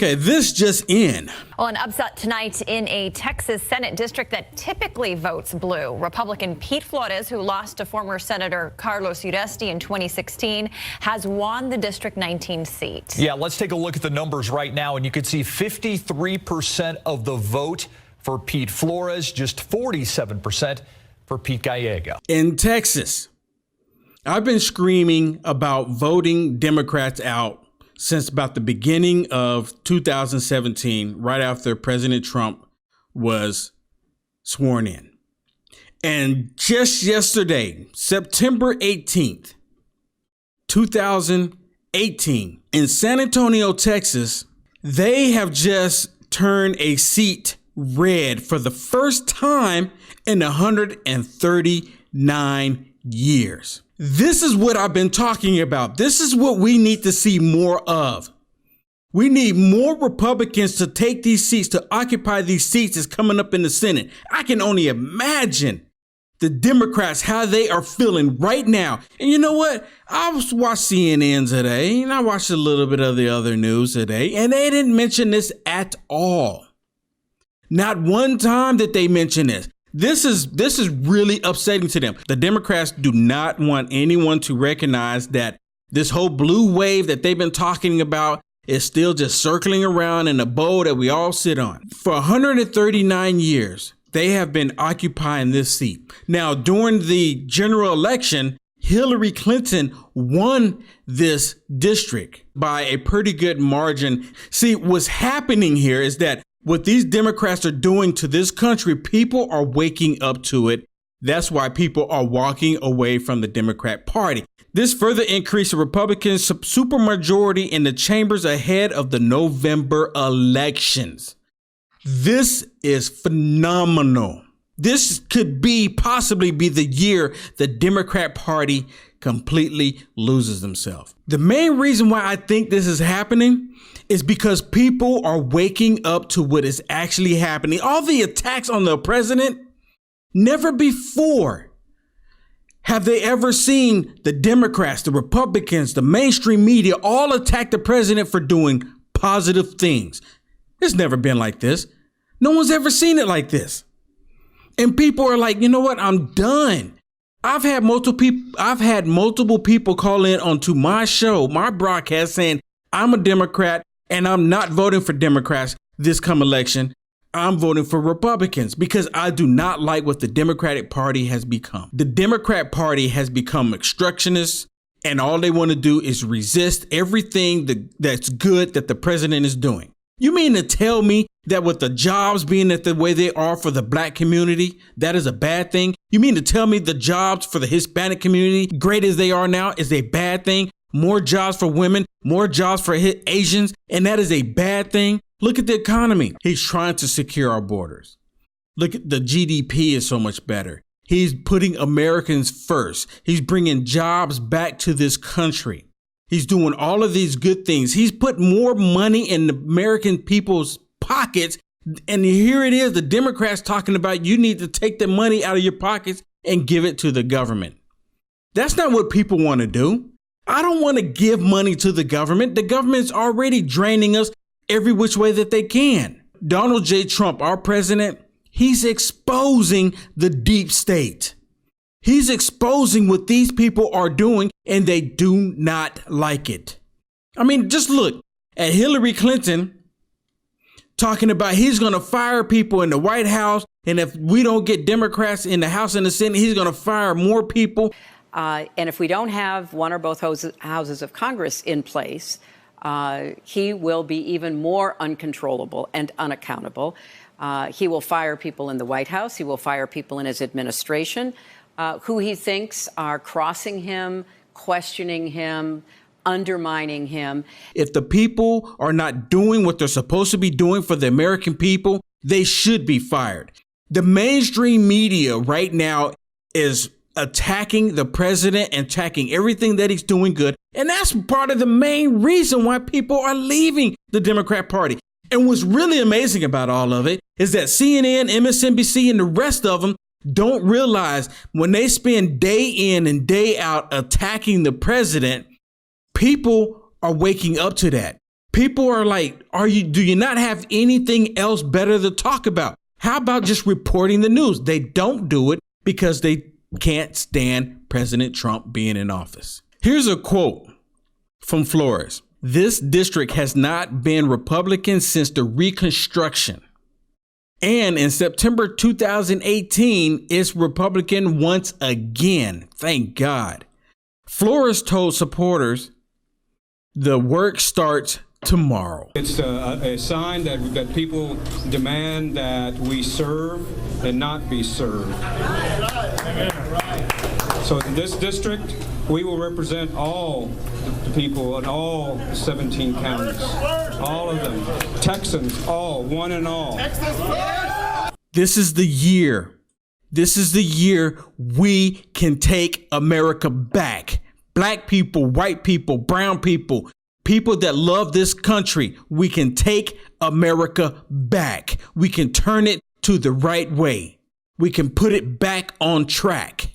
Okay, this just in. Well, an upset tonight in a Texas Senate district that typically votes blue. Republican Pete Flores, who lost to former Senator Carlos Uresti in 2016, has won the District 19 seat. Yeah, let's take a look at the numbers right now, and you can see 53% of the vote for Pete Flores, just 47% for Pete Gallego. In Texas, I've been screaming about voting Democrats out since about the beginning of 2017, right after President Trump was sworn in. And just yesterday, September 18th, 2018, in San Antonio, Texas, they have just turned a seat red for the first time in 139 years. This is what I've been talking about. This is what we need to see more of. We need more Republicans to take these seats, to occupy these seats that's coming up in the Senate. I can only imagine the Democrats, how they are feeling right now. And you know what? I watched CNN today, and I watched a little bit of the other news today, and they didn't mention this at all. Not one time did they mention this. This is really upsetting to them. The Democrats do not want anyone to recognize that this whole blue wave that they've been talking about is still just circling around in a bowl that we all sit on. For 139 years, they have been occupying this seat. Now, during the general election, Hillary Clinton won this district by a pretty good margin. See, what's happening here is that what these Democrats are doing to this country, people are waking up to it. That's why people are walking away from the Democrat Party. This further increased the Republican supermajority in the chambers ahead of the November elections. This is phenomenal. This could possibly be the year the Democrat Party completely loses themselves. The main reason why I think this is happening is because people are waking up to what is actually happening. All the attacks on the president, never before have they ever seen the Democrats, the Republicans, the mainstream media all attack the president for doing positive things. It's never been like this. No one's ever seen it like this. And people are like, you know what? I'm done. I've had multiple people call in onto my show, my broadcast, saying I'm a Democrat and I'm not voting for Democrats this come election. I'm voting for Republicans because I do not like what the Democratic Party has become. The Democrat Party has become obstructionists, and all they want to do is resist everything that's good that the president is doing. You mean to tell me that with the jobs being at the way they are for the black community, that is a bad thing? You mean to tell me the jobs for the Hispanic community, great as they are now, is a bad thing? More jobs for women, more jobs for Asians, and that is a bad thing? Look at the economy. He's trying to secure our borders. Look at the GDP is so much better. He's putting Americans first. He's bringing jobs back to this country. He's doing all of these good things. He's put more money in the American people's pockets. And here it is, the Democrats talking about you need to take the money out of your pockets and give it to the government. That's not what people want to do. I don't want to give money to the government. The government's already draining us every which way that they can. Donald J. Trump, our president, he's exposing the deep state. He's exposing what these people are doing, and they do not like it. I mean, just look at Hillary Clinton talking about he's going to fire people in the White House, and if we don't get Democrats in the House and the Senate, he's going to fire more people. And if we don't have one or both houses of Congress in place, he will be even more uncontrollable and unaccountable. He will fire people in the White House. He will fire people in his administration who he thinks are crossing him, questioning him, undermining him. If the people are not doing what they're supposed to be doing for the American people, they should be fired. The mainstream media right now is attacking the president and attacking everything that he's doing good. And that's part of the main reason why people are leaving the Democrat Party. And what's really amazing about all of it is that CNN, MSNBC, and the rest of them don't realize when they spend day in and day out attacking the president, people are waking up to that. People are like, do you not have anything else better to talk about? How about just reporting the news? They don't do it because they can't stand President Trump being in office. Here's a quote from Flores. This district has not been Republican since the Reconstruction. And in September 2018, it's Republican once again. Thank God. Flores told supporters the work starts tomorrow. It's a sign that people demand that we serve and not be served. So in this district, we will represent all the people in all 17 counties. All of them. Texans, all, one and all. This is the year. This is the year we can take America back. Black people, white people, brown people, people that love this country. We can take America back. We can turn it to the right way. We can put it back on track.